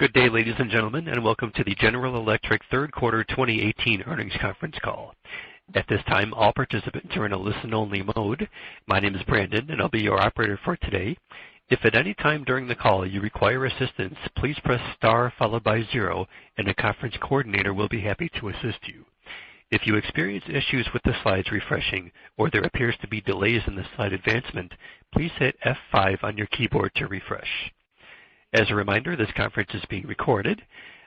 Good day, ladies and gentlemen, and welcome to the General Electric third quarter 2018 earnings conference call. At this time, all participants are in a listen-only mode. My name is Brandon, and I'll be your operator for today. If at any time during the call you require assistance, please press star followed by 0, and a conference coordinator will be happy to assist you. If you experience issues with the slides refreshing, or there appears to be delays in the slide advancement, please hit F5 on your keyboard to refresh. As a reminder, this conference is being recorded.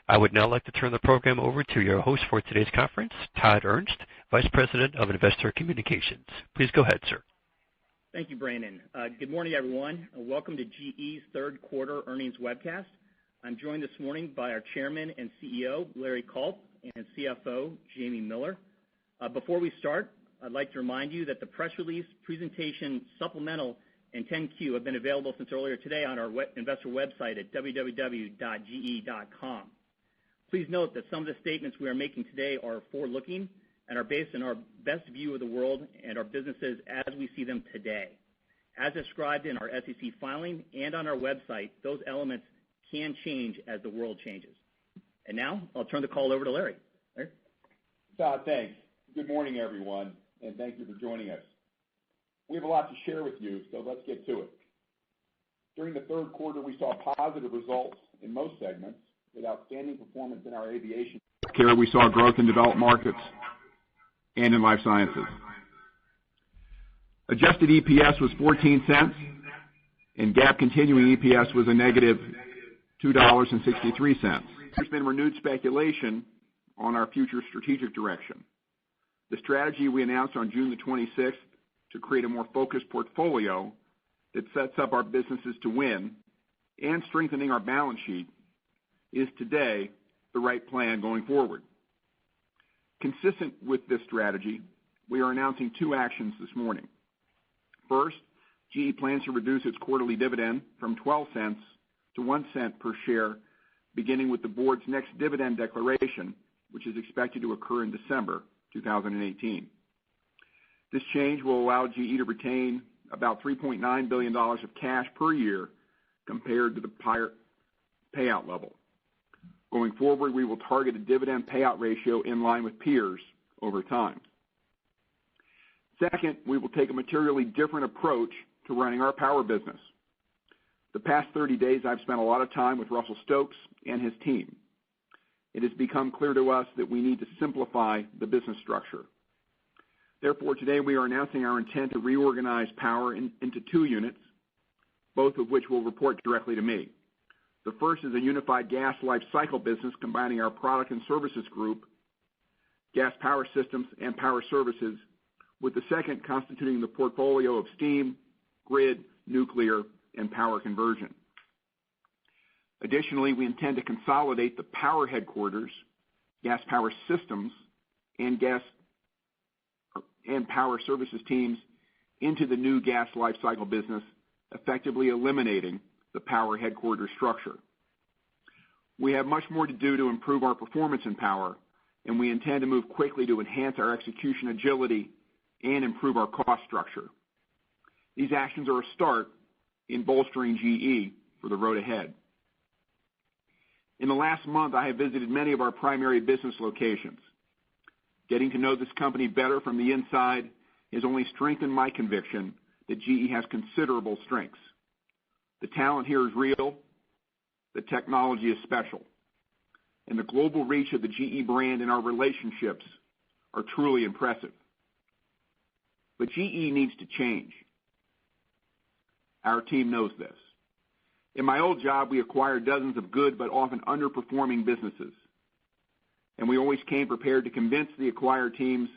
I would now like to turn the program over to your host for today's conference, Todd Ernst, Vice President of Investor Communications. Please go ahead, sir. Thank you, Brandon. Good morning, everyone. Welcome to GE's third quarter earnings webcast. I'm joined this morning by our Chairman and CEO, Larry Culp, and CFO, Jamie Miller. Before we start, I'd like to remind you that the press release, presentation, supplemental, and 10-Q have been available since earlier today on our investor website at www.ge.com. Please note that some of the statements we are making today are forward-looking and are based on our best view of the world and our businesses as we see them today. As described in our SEC filing and on our website, those elements can change as the world changes. And now, I'll turn the call over to Larry. Larry? Todd, thanks. Good morning, everyone, and thank you for joining us. We have a lot to share with you, so let's get to it. During the third quarter, we saw positive results in most segments, with outstanding performance in our aviation. Here we saw growth in developed markets and in life sciences. Adjusted EPS was 14 cents, and GAAP continuing EPS was a negative $2.63. There's been renewed speculation on our future strategic direction. The strategy we announced on June the 26th to create a more focused portfolio that sets up our businesses to win and strengthening our balance sheet is today the right plan going forward. Consistent with this strategy, we are announcing two actions this morning. First, GE plans to reduce its quarterly dividend from 12 cents to 1 cent per share, beginning with the board's next dividend declaration, which is expected to occur in December 2018. This change will allow GE to retain about $3.9 billion of cash per year compared to the prior payout level. Going forward, we will target a dividend payout ratio in line with peers over time. Second, we will take a materially different approach to running our power business. The past 30 days, I've spent a lot of time with Russell Stokes and his team. It has become clear to us that we need to simplify the business structure. Therefore, today we are announcing our intent to reorganize power into two units, both of which will report directly to me. The first is a unified gas life cycle business combining our product and services group, gas power systems, and power services, with the second constituting the portfolio of steam, grid, nuclear, and power conversion. Additionally, we intend to consolidate the power headquarters, gas power systems, and power services teams into the new gas life cycle business, effectively eliminating the power headquarters structure. We have much more to do to improve our performance in power, and we intend to move quickly to enhance our execution agility and improve our cost structure. These actions are a start in bolstering GE for the road ahead. In the last month, I have visited many of our primary business locations. Getting to know this company better from the inside has only strengthened my conviction that GE has considerable strengths. The talent here is real, the technology is special, and the global reach of the GE brand and our relationships are truly impressive. But GE needs to change. Our team knows this. In my old job, we acquired dozens of good but often underperforming businesses, and we always came prepared to convince the acquired teams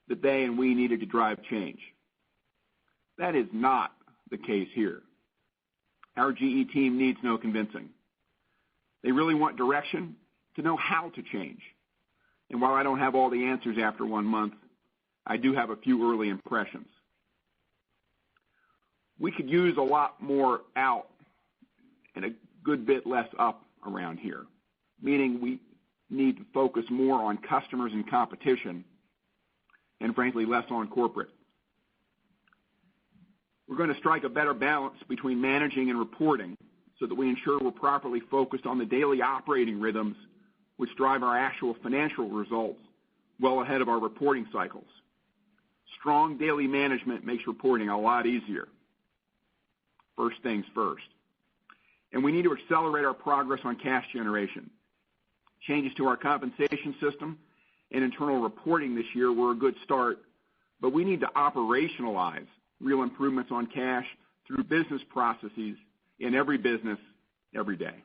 that they and we needed to drive change. That is not the case here. Our GE team needs no convincing. They really want direction to know how to change. And while I don't have all the answers after 1 month, I do have a few early impressions. We could use a lot more out and a good bit less up around here, meaning we need to focus more on customers and competition and, frankly, less on corporate. We're going to strike a better balance between managing and reporting so that we ensure we're properly focused on the daily operating rhythms which drive our actual financial results well ahead of our reporting cycles. Strong daily management makes reporting a lot easier. First things first. And we need to accelerate our progress on cash generation. Changes to our compensation system and internal reporting this year were a good start, but we need to operationalize real improvements on cash through business processes in every business every day.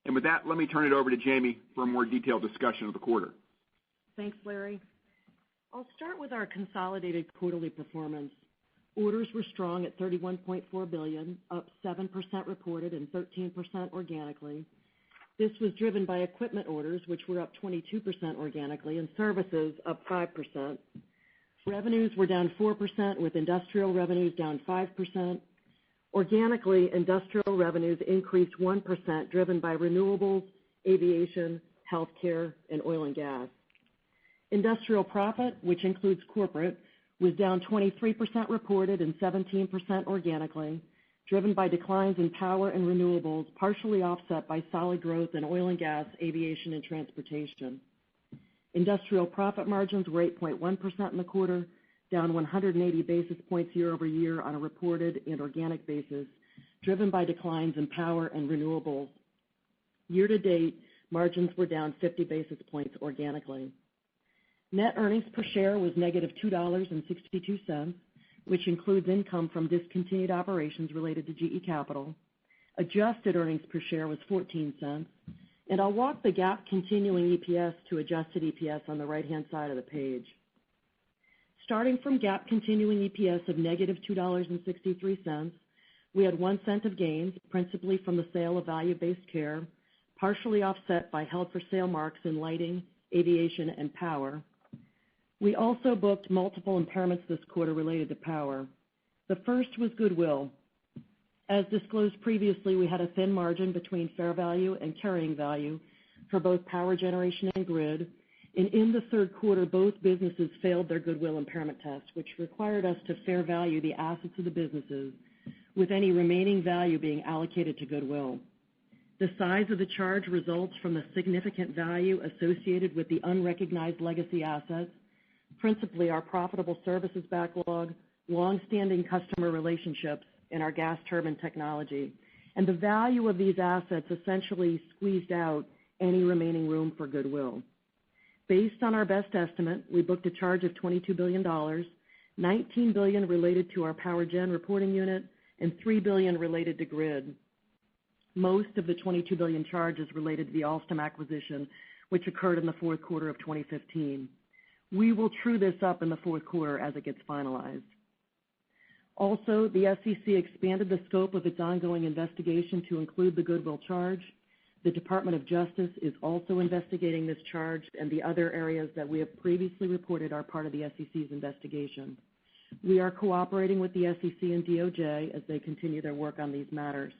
And with that, let me turn it over to Jamie for a more detailed discussion of the quarter. Thanks, Larry. I'll start with our consolidated quarterly performance. Orders were strong at $31.4 billion, up 7% reported and 13% organically. This was driven by equipment orders, which were up 22% organically, and services up 5%. Revenues were down 4%, with industrial revenues down 5%. Organically, industrial revenues increased 1%, driven by renewables, aviation, healthcare, and oil and gas. Industrial profit, which includes corporate, was down 23% reported and 17% organically, driven by declines in power and renewables, partially offset by solid growth in oil and gas, aviation, and transportation. Industrial profit margins were 8.1% in the quarter, down 180 basis points year over year on a reported and organic basis, driven by declines in power and renewables. Year to date, margins were down 50 basis points organically. Net earnings per share was negative $2.62, which includes income from discontinued operations related to GE Capital. Adjusted earnings per share was 14 cents, and I'll walk the GAAP continuing EPS to adjusted EPS on the right-hand side of the page. Starting from GAAP continuing EPS of negative $2.63, we had 1 cent of gains, principally from the sale of value-based care, partially offset by held-for-sale marks in lighting, aviation, and power. We also booked multiple impairments this quarter related to power. The first was Goodwill. As disclosed previously, we had a thin margin between fair value and carrying value for both power generation and grid, and in the third quarter, both businesses failed their Goodwill impairment test, which required us to fair value the assets of the businesses, with any remaining value being allocated to Goodwill. The size of the charge results from the significant value associated with the unrecognized legacy assets, principally our profitable services backlog, long-standing customer relationships, and our gas turbine technology. And the value of these assets essentially squeezed out any remaining room for Goodwill. Based on our best estimate, we booked a charge of $22 billion, $19 billion related to our power gen reporting unit, and $3 billion related to grid. Most of the $22 billion charge is related to the Alstom acquisition, which occurred in the fourth quarter of 2015. We will true this up in the fourth quarter as it gets finalized. Also, the SEC expanded the scope of its ongoing investigation to include the Goodwill charge. The Department of Justice is also investigating this charge, and the other areas that we have previously reported are part of the SEC's investigation. We are cooperating with the SEC and DOJ as they continue their work on these matters.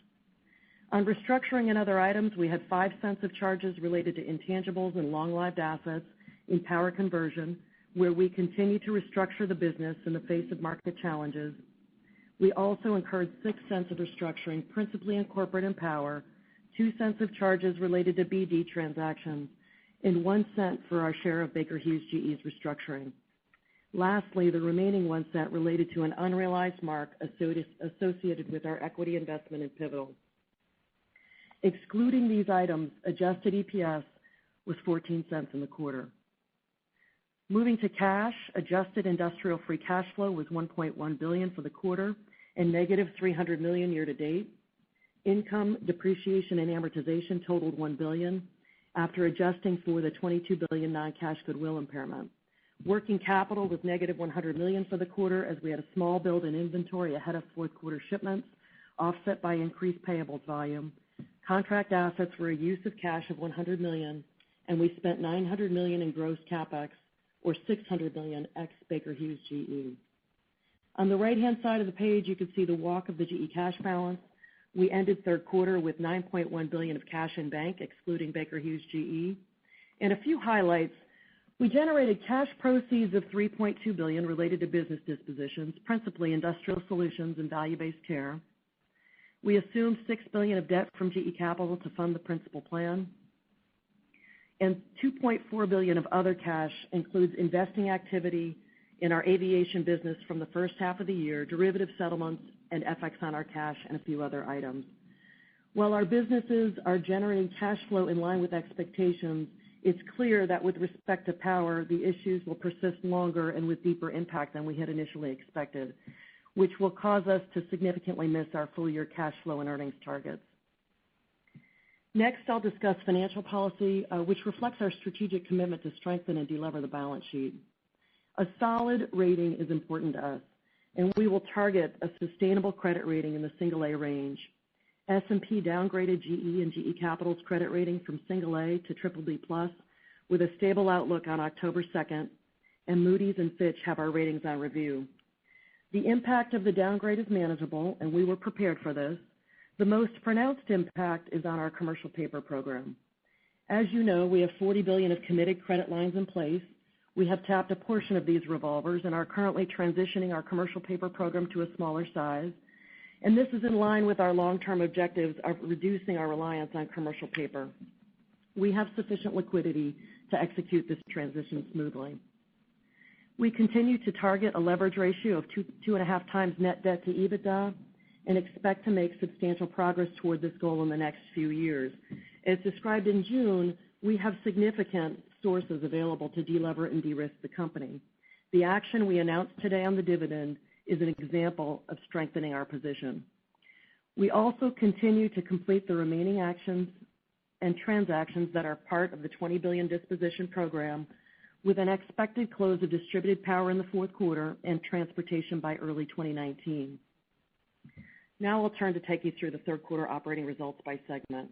On restructuring and other items, we had 5 cents of charges related to intangibles and long-lived assets in power conversion, where we continue to restructure the business in the face of market challenges. We also incurred 6 cents of restructuring, principally in corporate and power, 2 cents of charges related to BD transactions, and 1 cent for our share of Baker Hughes GE's restructuring. Lastly, the remaining 1 cent related to an unrealized mark associated with our equity investment in Pivotal. Excluding these items, adjusted EPS was 14 cents in the quarter. Moving to cash, adjusted industrial free cash flow was $1.1 billion for the quarter and negative $300 million year to date. Income, depreciation, and amortization totaled $1 billion after adjusting for the $22 billion non-cash Goodwill impairment. Working capital was negative $100 million for the quarter as we had a small build in inventory ahead of fourth quarter shipments, offset by increased payables volume. Contract assets were a use of cash of $100 million, and we spent $900 million in gross CapEx, or $600 million ex Baker Hughes GE. On the right-hand side of the page, you can see the walk of the GE cash balance. We ended third quarter with $9.1 billion of cash in bank, excluding Baker Hughes GE. And a few highlights. We generated cash proceeds of $3.2 billion related to business dispositions, principally industrial solutions and value-based care. We assumed $6 billion of debt from GE Capital to fund the principal plan, and $2.4 billion of other cash includes investing activity in our aviation business from the first half of the year, derivative settlements, and FX on our cash, and a few other items. While our businesses are generating cash flow in line with expectations, it's clear that with respect to power, the issues will persist longer and with deeper impact than we had initially expected, which will cause us to significantly miss our full-year cash flow and earnings targets. Next, I'll discuss financial policy, which reflects our strategic commitment to strengthen and delever the balance sheet. A solid rating is important to us, and we will target a sustainable credit rating in the single A range. S&P downgraded GE and GE Capital's credit rating from single A to BBB+ with a stable outlook on October 2nd, and Moody's and Fitch have our ratings on review. The impact of the downgrade is manageable, and we were prepared for this. The most pronounced impact is on our commercial paper program. As you know, we have $40 billion of committed credit lines in place. We have tapped a portion of these revolvers and are currently transitioning our commercial paper program to a smaller size. And this is in line with our long-term objectives of reducing our reliance on commercial paper. We have sufficient liquidity to execute this transition smoothly. We continue to target a leverage ratio of 2.5 times net debt to EBITDA and expect to make substantial progress toward this goal in the next few years. As described in June, we have significant sources available to delever and de-risk the company. The action we announced today on the dividend is an example of strengthening our position. We also continue to complete the remaining actions and transactions that are part of the $20 billion disposition program, with an expected close of distributed power in the fourth quarter and transportation by early 2019. Now I'll turn to take you through the third quarter operating results by segment.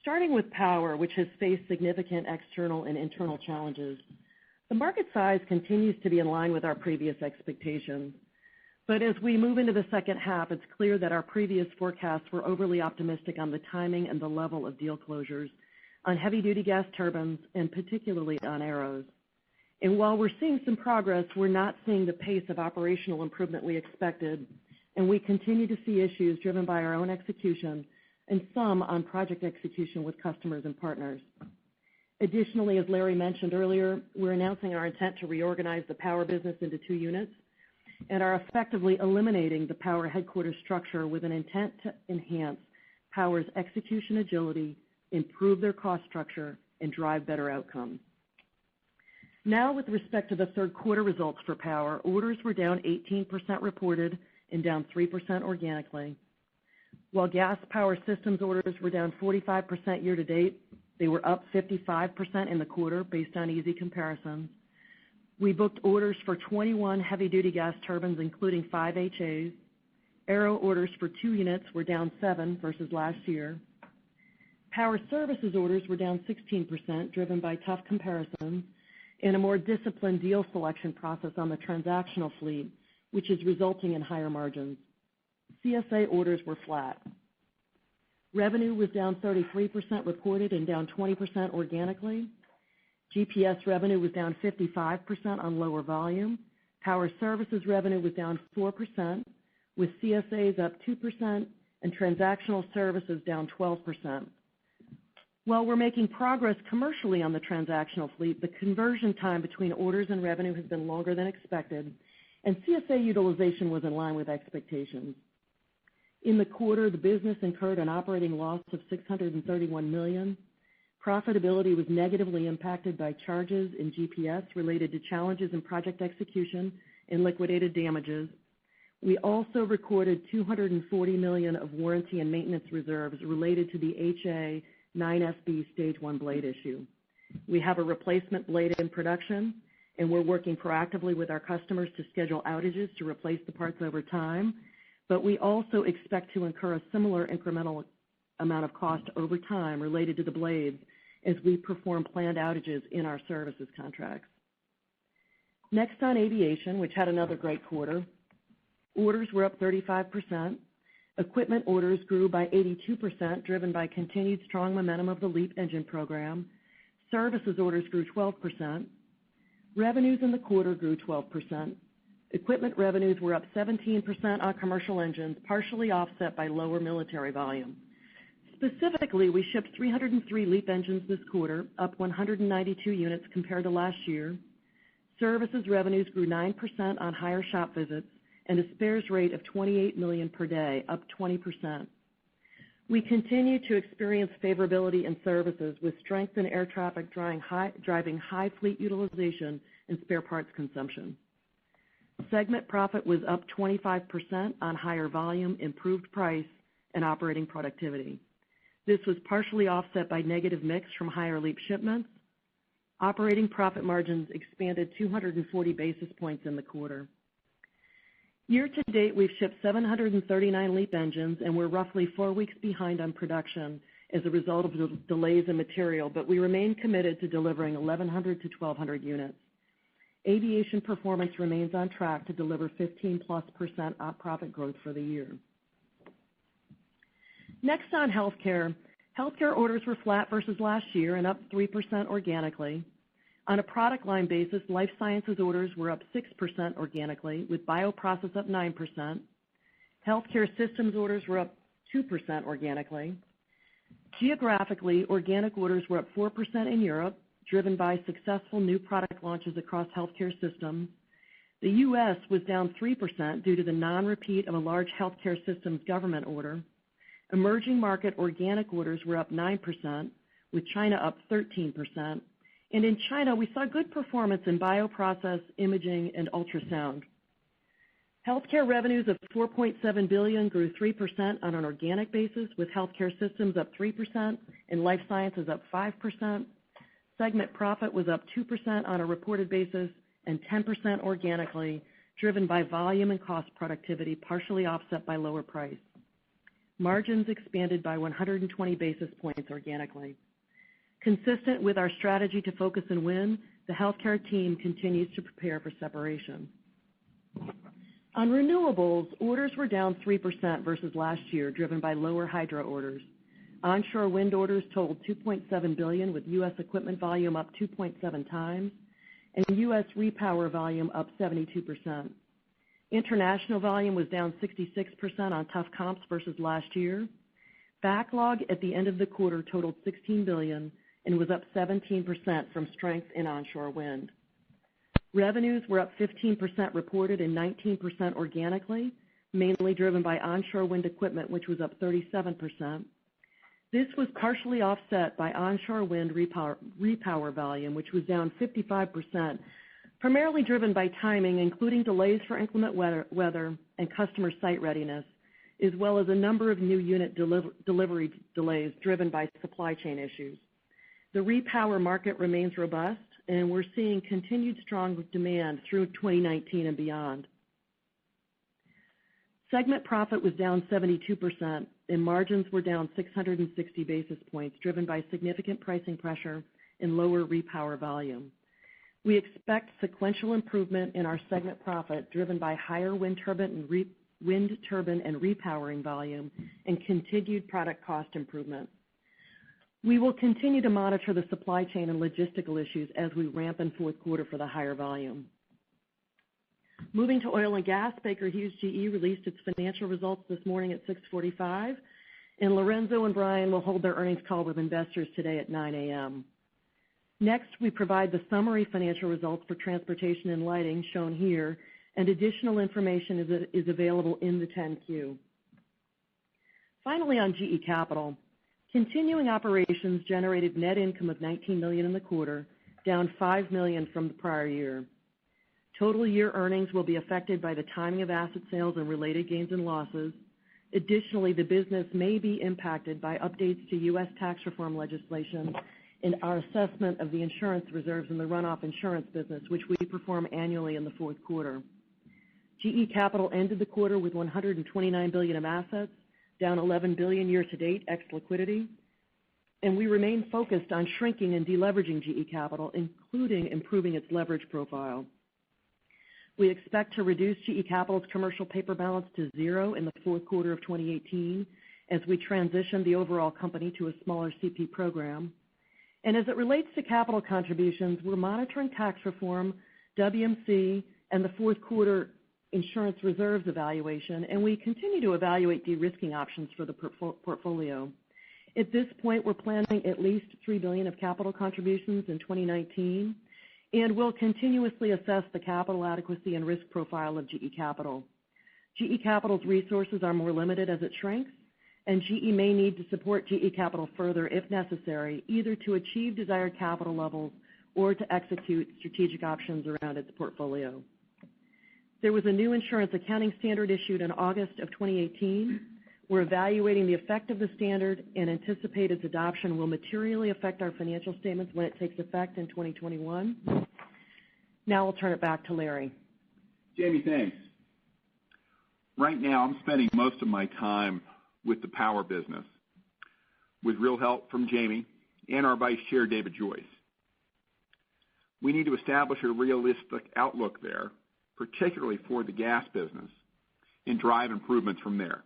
Starting with power, which has faced significant external and internal challenges, the market size continues to be in line with our previous expectations. But as we move into the second half, it's clear that our previous forecasts were overly optimistic on the timing and the level of deal closures on heavy-duty gas turbines and particularly on arrows. And while we're seeing some progress, we're not seeing the pace of operational improvement we expected, and we continue to see issues driven by our own execution and some on project execution with customers and partners. Additionally, as Larry mentioned earlier, we're announcing our intent to reorganize the power business into 2 units and are effectively eliminating the power headquarters structure with an intent to enhance power's execution agility, improve their cost structure, and drive better outcomes. Now, with respect to the third quarter results for power, orders were down 18% reported and down 3% organically. While gas power systems orders were down 45% year to date, they were up 55% in the quarter based on easy comparisons. We booked orders for 21 heavy-duty gas turbines, including 5 HAs. Aero orders for 2 units were down 7 versus last year. Power services orders were down 16%, driven by tough comparisons and a more disciplined deal selection process on the transactional fleet, which is resulting in higher margins. CSA orders were flat. Revenue was down 33% reported and down 20% organically. GPS revenue was down 55% on lower volume. Power services revenue was down 4%, with CSAs up 2% and transactional services down 12%. While we're making progress commercially on the transactional fleet, the conversion time between orders and revenue has been longer than expected, and CSA utilization was in line with expectations. In the quarter, the business incurred an operating loss of $631 million. Profitability was negatively impacted by charges in GPS related to challenges in project execution and liquidated damages. We also recorded $240 million of warranty and maintenance reserves related to the HA 9SB Stage 1 blade issue. We have a replacement blade in production, and we're working proactively with our customers to schedule outages to replace the parts over time, but we also expect to incur a similar incremental amount of cost over time related to the blades as we perform planned outages in our services contracts. Next on aviation, which had another great quarter, orders were up 35%. Equipment orders grew by 82%, driven by continued strong momentum of the LEAP engine program. Services orders grew 12%. Revenues in the quarter grew 12%. Equipment revenues were up 17% on commercial engines, partially offset by lower military volume. Specifically, we shipped 303 LEAP engines this quarter, up 192 units compared to last year. Services revenues grew 9% on higher shop visits and a spares rate of 28 million per day, up 20%. We continue to experience favorability in services with strength in air traffic driving high fleet utilization and spare parts consumption. Segment profit was up 25% on higher volume, improved price, and operating productivity. This was partially offset by negative mix from higher LEAP shipments. Operating profit margins expanded 240 basis points in the quarter. Year to date, we've shipped 739 LEAP engines, and we're roughly 4 weeks behind on production as a result of the delays in material, but we remain committed to delivering 1,100 to 1,200 units. Aviation performance remains on track to deliver 15+% op profit growth for the year. Next on healthcare. Healthcare orders were flat versus last year and up 3% organically. On a product line basis, life sciences orders were up 6% organically, with bioprocess up 9%. Healthcare systems orders were up 2% organically. Geographically, organic orders were up 4% in Europe, driven by successful new product launches across healthcare systems. The U.S. was down 3% due to the non-repeat of a large healthcare systems government order. Emerging market organic orders were up 9%, with China up 13%. And in China, we saw good performance in bioprocess, imaging, and ultrasound. Healthcare revenues of $4.7 billion grew 3% on an organic basis, with healthcare systems up 3% and life sciences up 5%. Segment profit was up 2% on a reported basis and 10% organically, driven by volume and cost productivity, partially offset by lower price. Margins expanded by 120 basis points organically. Consistent with our strategy to focus and win, the healthcare team continues to prepare for separation. On renewables, orders were down 3% versus last year, driven by lower hydro orders. Onshore wind orders totaled $2.7 billion, with U.S. equipment volume up 2.7 times, and U.S. repower volume up 72%. International volume was down 66% on tough comps versus last year. Backlog at the end of the quarter totaled $16 billion and was up 17% from strength in onshore wind. Revenues were up 15% reported and 19% organically, mainly driven by onshore wind equipment, which was up 37%. This was partially offset by onshore wind repower volume, which was down 55%, primarily driven by timing, including delays for inclement weather and customer site readiness, as well as a number of new unit delivery delays driven by supply chain issues. The repower market remains robust, and we're seeing continued strong demand through 2019 and beyond. Segment profit was down 72%, and margins were down 660 basis points, driven by significant pricing pressure and lower repower volume. We expect sequential improvement in our segment profit, driven by higher wind turbine and repowering volume and continued product cost improvement. We will continue to monitor the supply chain and logistical issues as we ramp in fourth quarter for the higher volume. Moving to oil and gas, Baker Hughes GE released its financial results this morning at 6:45, and Lorenzo and Brian will hold their earnings call with investors today at 9 a.m. Next, we provide the summary financial results for transportation and lighting shown here, and additional information is available in the 10-Q. Finally, on GE Capital, continuing operations generated net income of $19 million in the quarter, down $5 million from the prior year. Total year earnings will be affected by the timing of asset sales and related gains and losses. Additionally, the business may be impacted by updates to U.S. tax reform legislation and our assessment of the insurance reserves in the runoff insurance business, which we perform annually in the fourth quarter. GE Capital ended the quarter with $129 billion of assets, down $11 billion year-to-date ex-liquidity, and we remain focused on shrinking and deleveraging GE Capital, including improving its leverage profile. We expect to reduce GE Capital's commercial paper balance to zero in the fourth quarter of 2018 as we transition the overall company to a smaller CP program. And as it relates to capital contributions, we're monitoring tax reform, WMC, and the fourth quarter insurance reserves evaluation, and we continue to evaluate de-risking options for the portfolio. At this point, we're planning at least $3 billion of capital contributions in 2019, and we'll continuously assess the capital adequacy and risk profile of GE Capital. GE Capital's resources are more limited as it shrinks, and GE may need to support GE Capital further if necessary, either to achieve desired capital levels or to execute strategic options around its portfolio. There was a new insurance accounting standard issued in August of 2018. We're evaluating the effect of the standard and anticipate its adoption will materially affect our financial statements when it takes effect in 2021. Now I'll turn it back to Larry. Jamie, thanks. Right now, I'm spending most of my time with the power business, with real help from Jamie and our Vice Chair, David Joyce. We need to establish a realistic outlook there, particularly for the gas business, and drive improvements from there.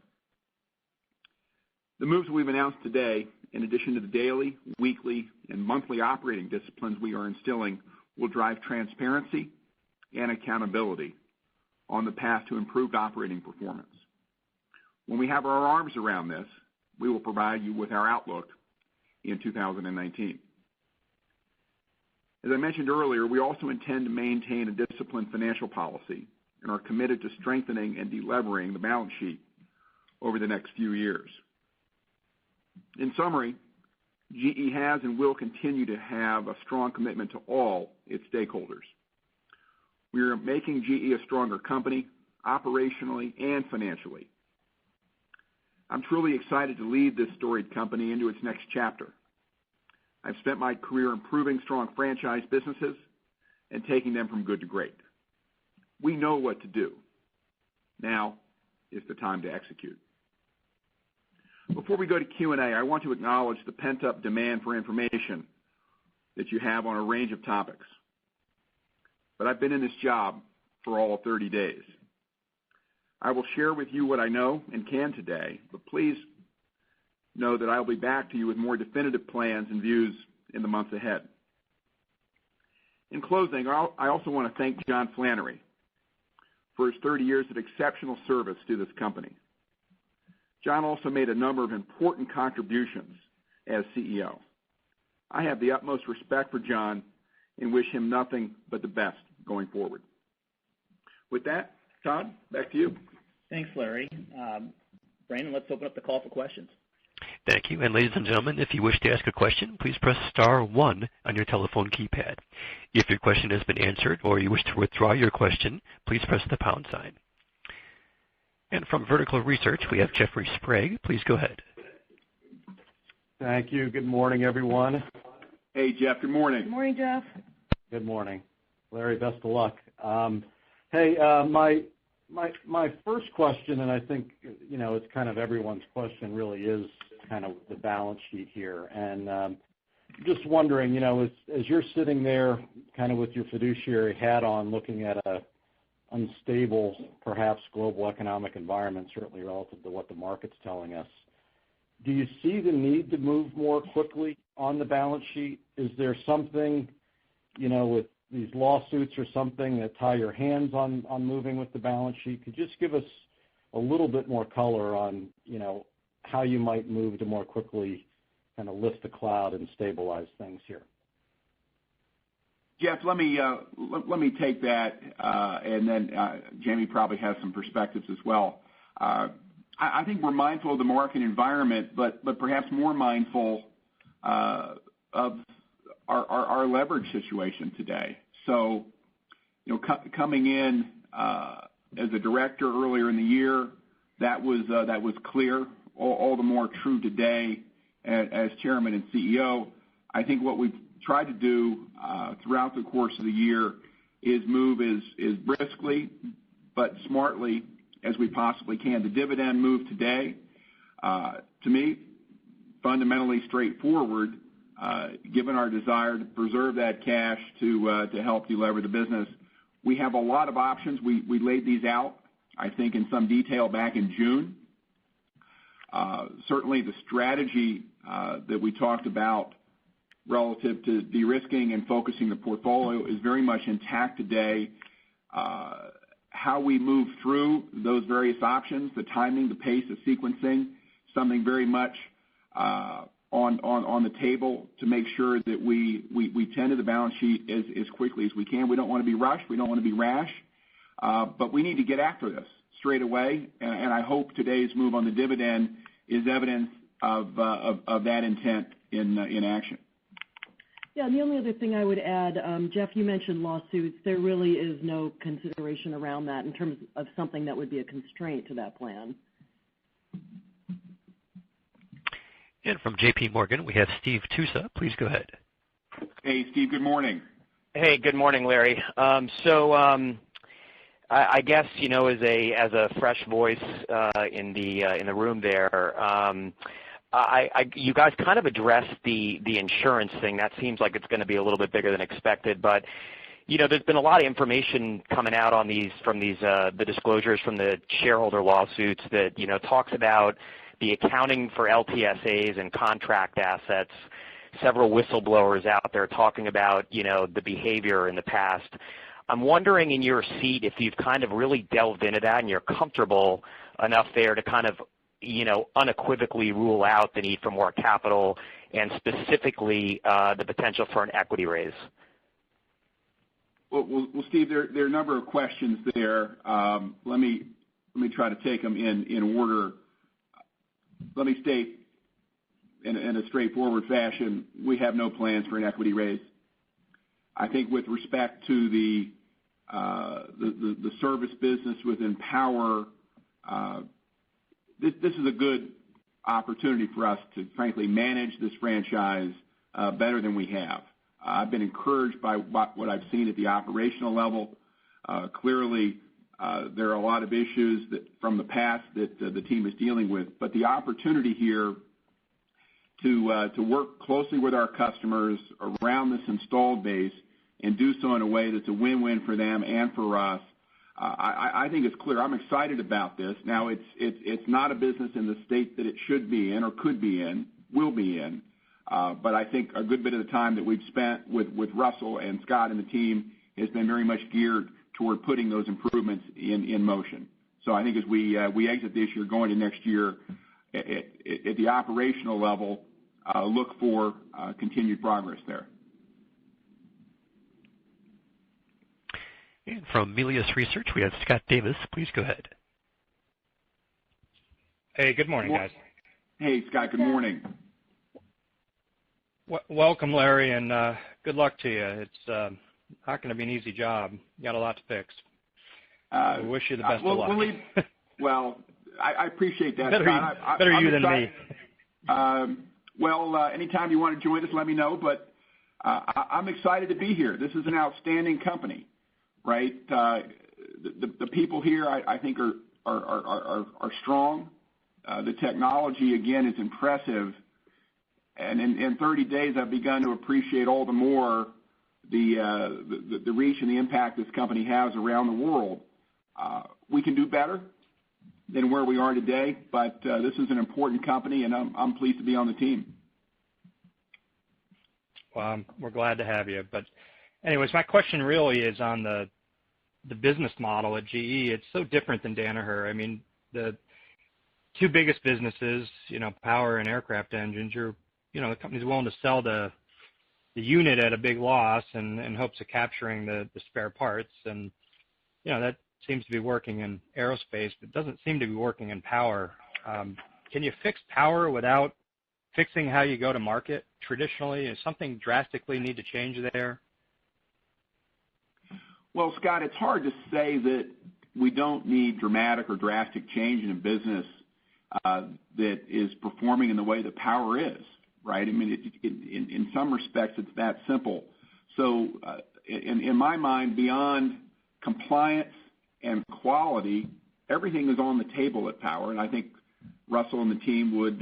The moves we've announced today, in addition to the daily, weekly, and monthly operating disciplines we are instilling, will drive transparency and accountability on the path to improved operating performance. When we have our arms around this, we will provide you with our outlook in 2019. As I mentioned earlier, we also intend to maintain a disciplined financial policy and are committed to strengthening and delevering the balance sheet over the next few years. In summary, GE has and will continue to have a strong commitment to all its stakeholders. We are making GE a stronger company, operationally and financially. I'm truly excited to lead this storied company into its next chapter. I've spent my career improving strong franchise businesses and taking them from good to great. We know what to do. Now is the time to execute. Before we go to Q&A, I want to acknowledge the pent-up demand for information that you have on a range of topics. But I've been in this job for all 30 days. I will share with you what I know and can today, but please know that I'll be back to you with more definitive plans and views in the months ahead. In closing, I also want to thank John Flannery for his 30 years of exceptional service to this company. John also made a number of important contributions as CEO. I have the utmost respect for John and wish him nothing but the best going forward. With that, Todd, back to you. Thanks, Larry. Brandon, let's open up the call for questions. Thank you. And ladies and gentlemen, if you wish to ask a question, please press *1 on your telephone keypad. If your question has been answered or you wish to withdraw your question, please press the # sign. And from Vertical Research, we have Jeffrey Sprague. Please go ahead. Thank you. Good morning, everyone. Hey, Jeff. Good morning. Good morning, Jeff. Good morning. Larry, best of luck. Hey, my first question, and I think, it's kind of everyone's question, really is kind of the balance sheet here. And just wondering, as you're sitting there kind of with your fiduciary hat on, looking at a unstable, perhaps global economic environment, certainly relative to what the market's telling us, do you see the need to move more quickly on the balance sheet? Is there something, with these lawsuits or something that tie your hands on moving with the balance sheet? Could you just give us a little bit more color on, how you might move to more quickly kind of lift the cloud and stabilize things here? Jeff, let me take that, and then Jamie probably has some perspectives as well. I think we're mindful of the market environment, but perhaps more mindful of our leverage situation today. So, coming in as a director earlier in the year, that was clear. All the more true today as chairman and CEO. I think what we've tried to do throughout the course of the year is move as briskly but smartly as we possibly can. The dividend move today, to me, fundamentally straightforward, given our desire to preserve that cash to help delever the business. We have a lot of options. We laid these out, I think, in some detail back in June. Certainly the strategy that we talked about relative to de-risking and focusing the portfolio is very much intact today. how we move through those various options, the timing, the pace, the sequencing, something very much on the table to make sure that we tend to the balance sheet as quickly as we can. We don't want to be rushed. We don't want to be rash. But we need to get after this straight away. And I hope today's move on the dividend is evidence of that intent in action. Yeah, and the only other thing I would add, Jeff, you mentioned lawsuits. There really is no consideration around that in terms of something that would be a constraint to that plan. And from J.P. Morgan, we have Steve Tusa. Please go ahead. Hey, Steve, good morning. Hey, good morning, Larry. I guess, you know, as a fresh voice in the room there, you guys kind of addressed the insurance thing. That seems like it's going to be a little bit bigger than expected, but you know, there's been a lot of information coming out on the disclosures from the shareholder lawsuits that, you know, talks about the accounting for LTSAs and contract assets. Several whistleblowers out there talking about, you know, the behavior in the past. I'm wondering in your seat if you've kind of really delved into that and you're comfortable enough there to kind of, you know, unequivocally rule out the need for more capital and specifically the potential for an equity raise. Well, Steve, there are a number of questions there. Let me try to take them in order. Let me state in a straightforward fashion, we have no plans for an equity raise. I think with respect to the service business within Power, this is a good opportunity for us to, frankly, manage this franchise better than we have. I've been encouraged by what I've seen at the operational level. Clearly, there are a lot of issues from the past that the team is dealing with, but the opportunity here to work closely with our customers around this installed base and do so in a way that's a win-win for them and for us, I think it's clear. I'm excited about this. Now, it's not a business in the state that it should be in or could be in, will be in, but I think a good bit of the time that we've spent with Russell and Scott and the team has been very much geared toward putting those improvements in motion. So I think as we exit this year, going to next year, at the operational level, look for continued progress there. And from Melius Research, we have Scott Davis. Please go ahead. Hey, good morning, guys. Hey, Scott, good morning. Welcome, Larry, and good luck to you. It's not going to be an easy job. You got a lot to fix. We wish you the best of luck. I appreciate that, Scott. Better you than me. Anytime you want to join us, let me know, but I'm excited to be here. This is an outstanding company. Right, the people here I think are strong. The technology again is impressive, and in 30 days I've begun to appreciate all the more the reach and the impact this company has around the world. We can do better than where we are today, but this is an important company, and I'm pleased to be on the team. Well, we're glad to have you, but. Anyways, my question really is on the business model at GE. It's so different than Danaher. I mean, the two biggest businesses, you know, power and aircraft engines, the company's willing to sell the unit at a big loss in hopes of capturing the spare parts. And, you know, that seems to be working in aerospace, but doesn't seem to be working in power. Can you fix power without fixing how you go to market traditionally? Does something drastically need to change there? Well, Scott, it's hard to say that we don't need dramatic or drastic change in a business that is performing in the way that power is, right? I mean, in some respects, it's that simple. So in my mind, beyond compliance and quality, everything is on the table at power, and I think Russell and the team would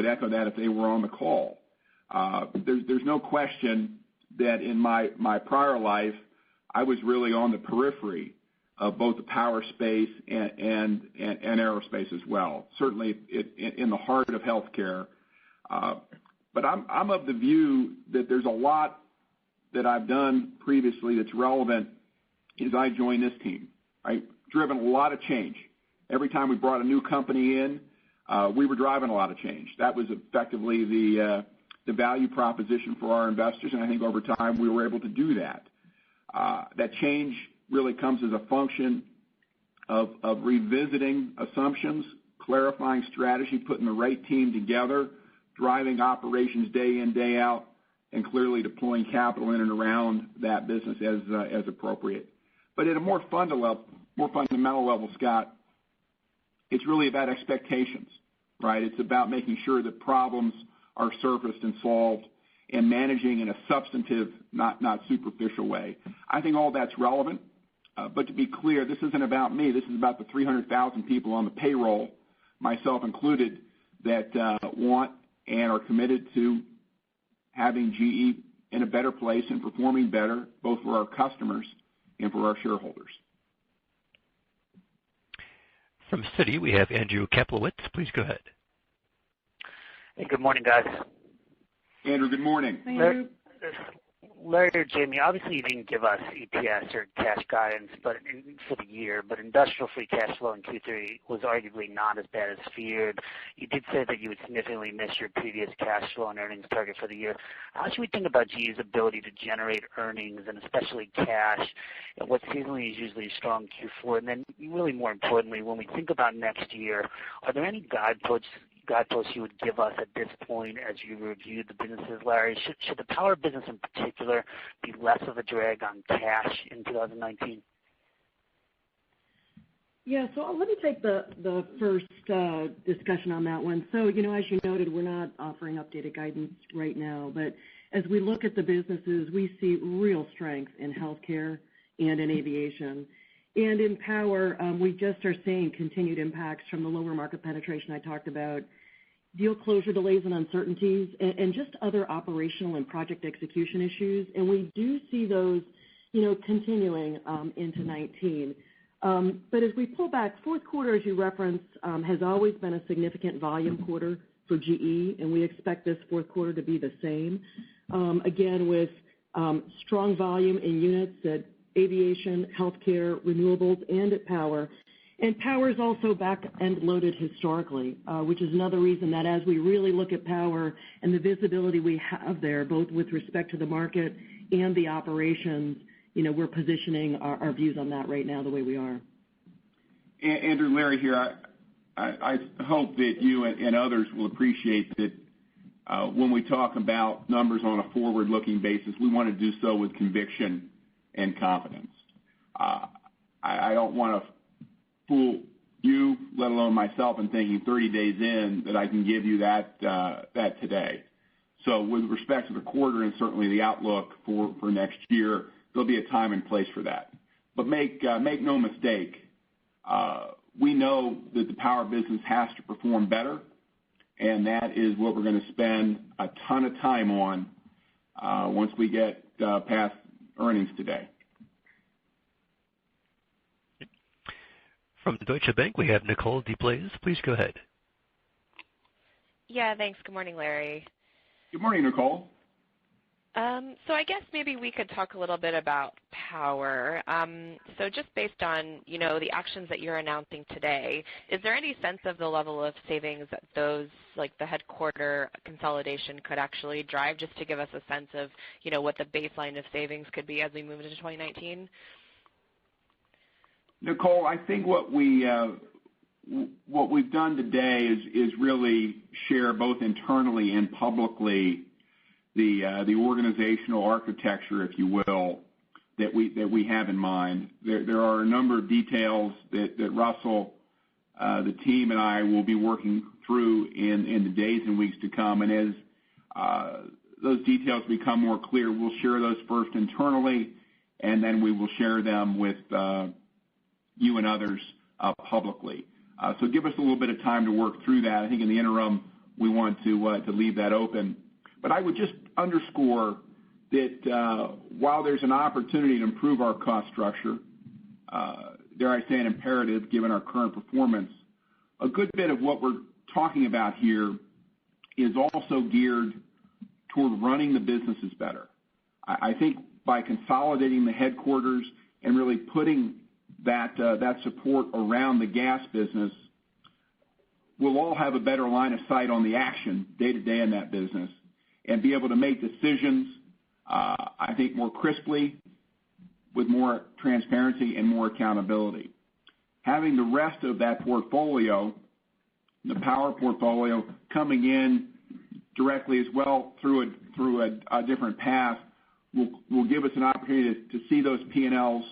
echo that if they were on the call. There's no question that in my prior life, I was really on the periphery of both the power space and aerospace as well, certainly in the heart of healthcare. But I'm of the view that there's a lot that I've done previously that's relevant as I join this team. right? Driven a lot of change. Every time we brought a new company in, we were driving a lot of change. That was effectively the value proposition for our investors, and I think over time we were able to do that. That change really comes as a function of revisiting assumptions, clarifying strategy, putting the right team together, driving operations day in, day out, and clearly deploying capital in and around that business as appropriate. But at a more fundamental level, Scott, it's really about expectations, right? It's about making sure that problems are surfaced and solved and managing in a substantive, not superficial way. I think all that's relevant, but to be clear, this isn't about me. This is about the 300,000 people on the payroll, myself included, that want and are committed to having GE in a better place and performing better, both for our customers and for our shareholders. From Citi, we have Andrew Kaplowitz. Please go ahead. Hey, good morning, guys. Andrew, good morning. Hi, Andrew. Larry or Jamie, obviously you didn't give us EPS or cash guidance for the year, but industrial free cash flow in Q3 was arguably not as bad as feared. You did say that you would significantly miss your previous cash flow and earnings target for the year. How should we think about GE's ability to generate earnings and especially cash at what seasonally is usually a strong Q4? And then really more importantly, when we think about next year, are there any guideposts you would give us at this point as you review the businesses, Larry? Should the power business in particular be less of a drag on cash in 2019? Yeah, so let me take the first discussion on that one. So, as you noted, we're not offering updated guidance right now, but as we look at the businesses, we see real strength in healthcare and in aviation. And in power, we just are seeing continued impacts from the lower market penetration I talked about, deal closure delays and uncertainties, and just other operational and project execution issues. And we do see those, continuing into 19. But as we pull back, fourth quarter, as you referenced, has always been a significant volume quarter for GE, and we expect this fourth quarter to be the same. Again, with strong volume in units at aviation, healthcare, renewables, and at power. And power is also back-end loaded historically, which is another reason that as we really look at power and the visibility we have there, both with respect to the market and the operations, we're positioning our views on that right now the way we are. Andrew, Larry here. I hope that you and others will appreciate that when we talk about numbers on a forward-looking basis, we want to do so with conviction and confidence. I don't want to fool you, let alone myself, in thinking 30 days in that I can give you that today. So with respect to the quarter and certainly the outlook for next year, there'll be a time and place for that. But make no mistake, we know that the power business has to perform better, and that is what we're going to spend a ton of time on once we get past earnings today. From Deutsche Bank, we have Nicole DeBlase. Please go ahead. Yeah, thanks. Good morning, Larry. Good morning, Nicole. So I guess maybe we could talk a little bit about power. So just based on, the actions that you're announcing today, is there any sense of the level of savings that those, like the headquarter consolidation, could actually drive, just to give us a sense of, what the baseline of savings could be as we move into 2019? Nicole, I think what we've done today is really share both internally and publicly the organizational architecture, if you will, that we have in mind. There are a number of details that Russell, the team, and I will be working through in the days and weeks to come. And as those details become more clear, we'll share those first internally, and then we will share them with you and others publicly. So give us a little bit of time to work through that. I think in the interim, we want to leave that open. But I would just underscore that while there's an opportunity to improve our cost structure, dare I say an imperative given our current performance, a good bit of what we're talking about here is also geared toward running the businesses better. I think by consolidating the headquarters and really putting that support around the gas business, we'll all have a better line of sight on the action day to day in that business and be able to make decisions, I think, more crisply with more transparency and more accountability. Having the rest of that portfolio, the power portfolio, coming in directly as well through a different path will give us an opportunity to see those P&Ls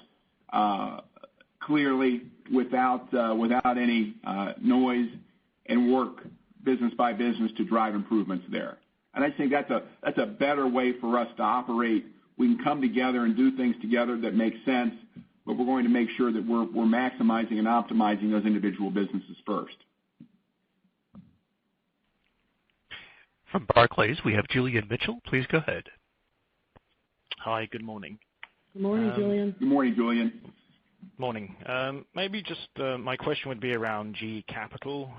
clearly without any noise and work business by business to drive improvements there. And I think that's a better way for us to operate. We can come together and do things together that make sense, but we're going to make sure that we're maximizing and optimizing those individual businesses first. From Barclays, we have Julian Mitchell. Please go ahead. Hi, good morning. Good morning, Julian. Good morning, Julian. Morning. Maybe just my question would be around GE Capital.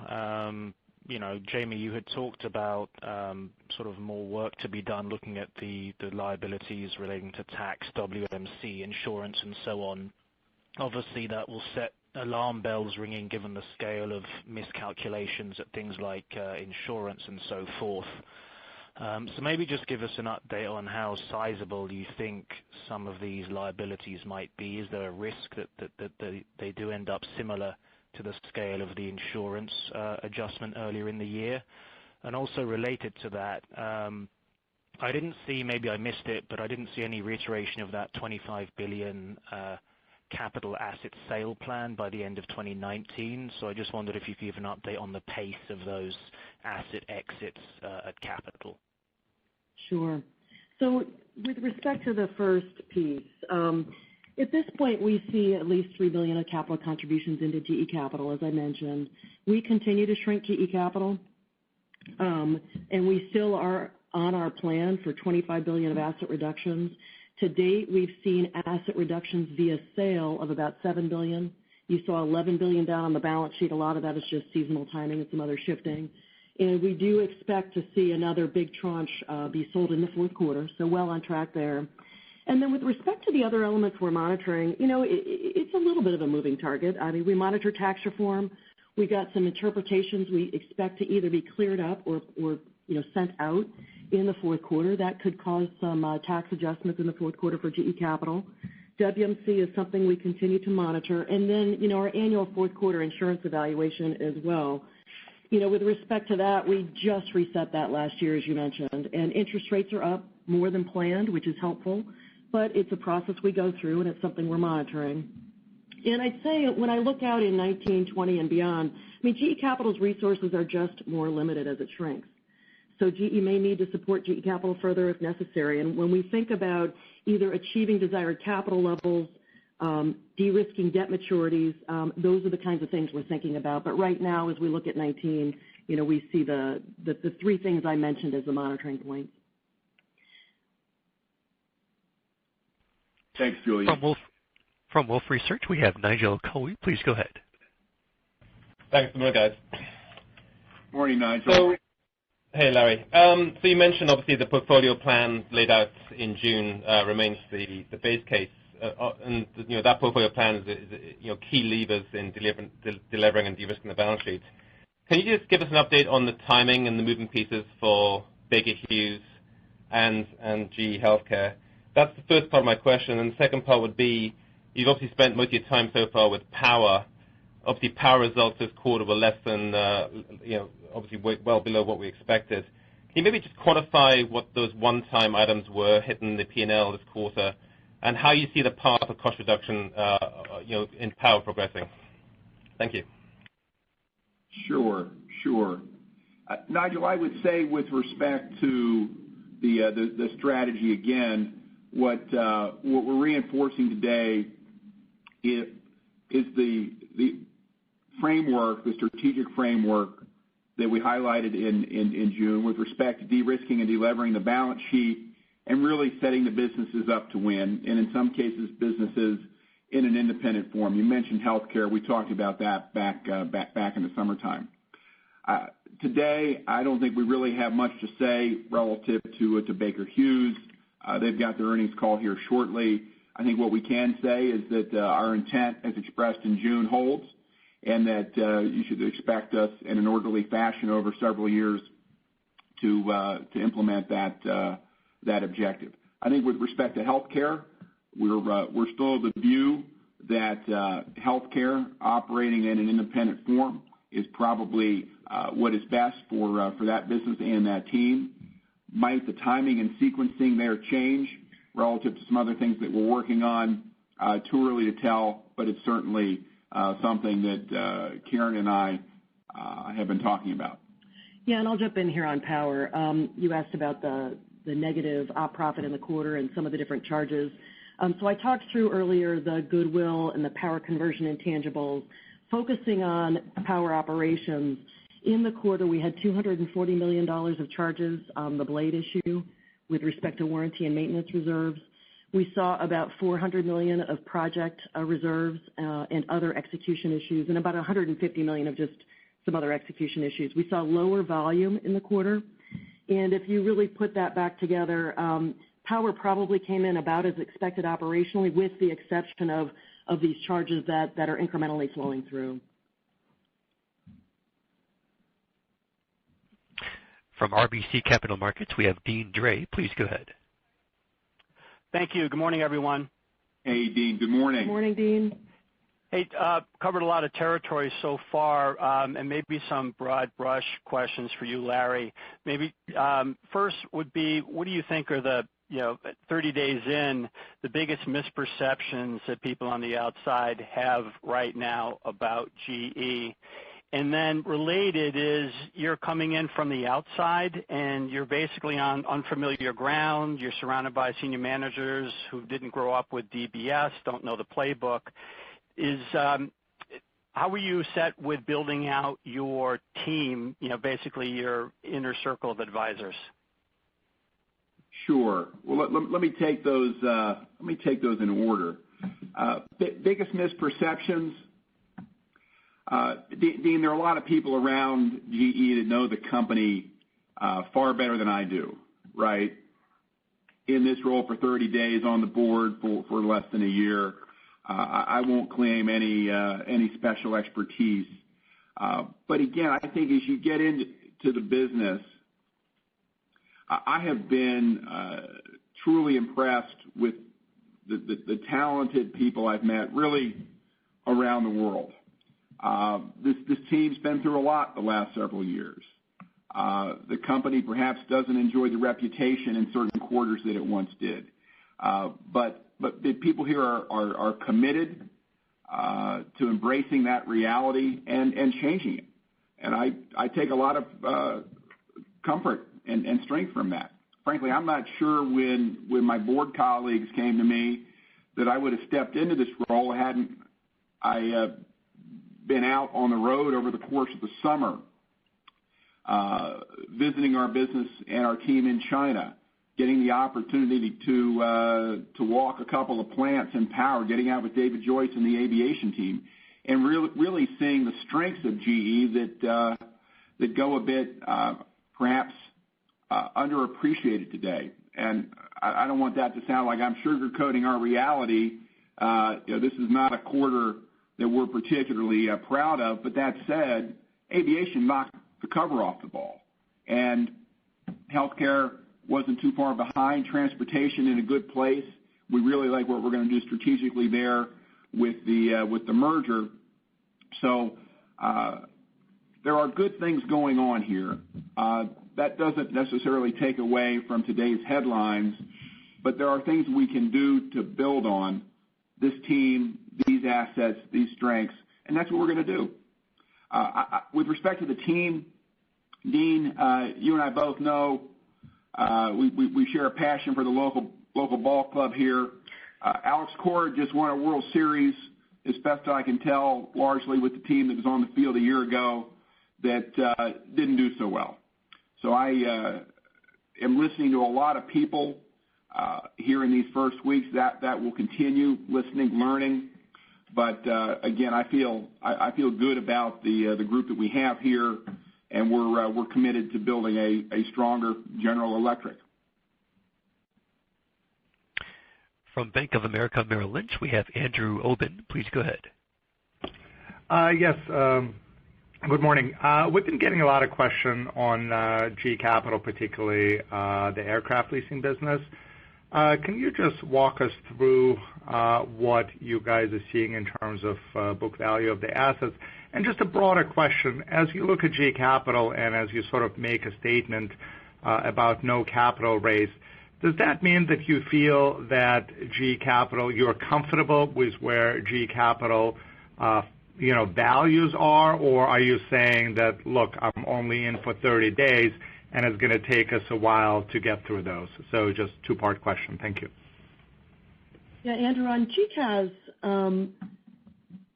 Jamie, you had talked about sort of more work to be done looking at the liabilities relating to tax, WMC, insurance, and so on. Obviously, that will set alarm bells ringing given the scale of miscalculations at things like insurance and so forth. So maybe just give us an update on how sizable you think some of these liabilities might be. Is there a risk that they do end up similar to the scale of the insurance adjustment earlier in the year? And also related to that, I didn't see, maybe I missed it, but I didn't see any reiteration of that $25 billion capital asset sale plan by the end of 2019. So I just wondered if you could give an update on the pace of those asset exits at Capital. Sure. So with respect to the first piece, at this point we see at least $3 billion of capital contributions into GE Capital, as I mentioned. We continue to shrink GE Capital, and we still are on our plan for $25 billion of asset reductions. To date, we've seen asset reductions via sale of about $7 billion. You saw $11 billion down on the balance sheet. A lot of that is just seasonal timing and some other shifting. And we do expect to see another big tranche be sold in the fourth quarter, so well on track there. And then with respect to the other elements we're monitoring, it's a little bit of a moving target. I mean, we monitor tax reform. We got some interpretations we expect to either be cleared up or sent out in the fourth quarter. That could cause some tax adjustments in the fourth quarter for GE Capital. WMC is something we continue to monitor. And then, our annual fourth quarter insurance evaluation as well. With respect to that, we just reset that last year, as you mentioned, and interest rates are up more than planned, which is helpful, but it's a process we go through, and it's something we're monitoring. And I'd say when I look out in 19, 20, and beyond, GE Capital's resources are just more limited as it shrinks. So GE may need to support GE Capital further if necessary. And when we think about either achieving desired capital levels, de-risking debt maturities, those are the kinds of things we're thinking about. But right now, as we look at 19, we see the three things I mentioned as the monitoring points. Thanks, Julian. From Wolfe Research, we have Nigel Coe. Please go ahead. Thanks. Good morning, guys. Morning, Nigel. Hey, Larry. So you mentioned, obviously, the portfolio plan laid out in June remains the base case. And that portfolio plan is key levers in delivering and de-risking the balance sheet. Can you just give us an update on the timing and the moving pieces for Baker Hughes and GE Healthcare? That's the first part of my question. And the second part would be, you've obviously spent most of your time so far with power. Obviously, power results this quarter were less than, obviously well below what we expected. Can you maybe just quantify what those one-time items were hitting the P&L this quarter, and how you see the path of cost reduction, in power progressing? Thank you. Sure. Nigel, I would say with respect to the strategy again, what we're reinforcing today is the framework, the strategic framework that we highlighted in June with respect to de-risking and delevering the balance sheet and really setting the businesses up to win, and in some cases, businesses in an independent form. You mentioned healthcare. We talked about that back in the summertime. Today, I don't think we really have much to say relative to Baker Hughes. They've got their earnings call here shortly. I think what we can say is that our intent as expressed in June holds, and that you should expect us in an orderly fashion over several years to implement that objective. I think with respect to healthcare, we're still of the view that healthcare operating in an independent form is probably what is best for that business and that team. Might the timing and sequencing there change relative to some other things that we're working on? Too early to tell, but it's certainly something that Karen and I have been talking about. Yeah, and I'll jump in here on power. You asked about the negative op profit in the quarter and some of the different charges. So I talked through earlier the goodwill and the power conversion intangibles. Focusing on power operations, in the quarter we had $240 million of charges on the blade issue with respect to warranty and maintenance reserves. We saw about $400 million of project reserves and other execution issues, and about $150 million of just some other execution issues. We saw lower volume in the quarter, and if you really put that back together, power probably came in about as expected operationally, with the exception of these charges that are incrementally flowing through. From RBC Capital Markets, we have Deane Dray. Please go ahead. Thank you. Good morning, everyone. Hey, Dean. Good morning. Good morning, Dean. Hey, covered a lot of territory so far, and maybe some broad brush questions for you, Larry. Maybe first would be, what do you think are the 30 days in, the biggest misperceptions that people on the outside have right now about GE? And then related is, you're coming in from the outside and you're basically on unfamiliar ground. You're surrounded by senior managers who didn't grow up with DBS, don't know the playbook. How were you set with building out your team, basically your inner circle of advisors? Sure. Well, let me take those. Let me take those in order. Biggest misperceptions, Dean. There are a lot of people around GE that know the company far better than I do. Right. In this role for 30 days, on the board for less than a year, I won't claim any special expertise. But again, I think as you get into the business, I have been truly impressed with the talented people I've met really around the world. This team's been through a lot the last several years. The company perhaps doesn't enjoy the reputation in certain quarters that it once did. But the people here are committed to embracing that reality and changing it. And I take a lot of comfort and strength from that. Frankly, I'm not sure when my board colleagues came to me that I would have stepped into this role hadn't I been out on the road over the course of the summer, visiting our business and our team in China, getting the opportunity to walk a couple of plants in power, getting out with David Joyce and the aviation team, and really seeing the strengths of GE that go a bit perhaps underappreciated today. And I don't want that to sound like I'm sugarcoating our reality. This is not a quarter that we're particularly proud of, but that said, aviation knocked the cover off the ball. And healthcare wasn't too far behind, transportation in a good place. We really like what we're going to do strategically there with the merger. So there are good things going on here. That doesn't necessarily take away from today's headlines, but there are things we can do to build on this team, these assets, these strengths, and that's what we're going to do. With respect to the team, Dean, you and I both know we share a passion for the local ball club here. Alex Cora just won a World Series, as best I can tell, largely with the team that was on the field a year ago that didn't do so well. So I am listening to a lot of people here in these first weeks. That will continue, listening, learning. But again, I feel good about the group that we have here, and we're committed to building a stronger General Electric. From Bank of America Merrill Lynch, we have Andrew Obin. Please go ahead. Yes. Good morning. We've been getting a lot of question on GE Capital, particularly the aircraft leasing business. Can you just walk us through what you guys are seeing in terms of book value of the assets? And just a broader question, as you look at GE Capital and as you sort of make a statement about no capital raise, does that mean that you feel that GE Capital, you're comfortable with where GE Capital values are, or are you saying that, look, I'm only in for 30 days and it's going to take us a while to get through those? So just two-part question. Thank you. Yeah, Andrew, on GCAS,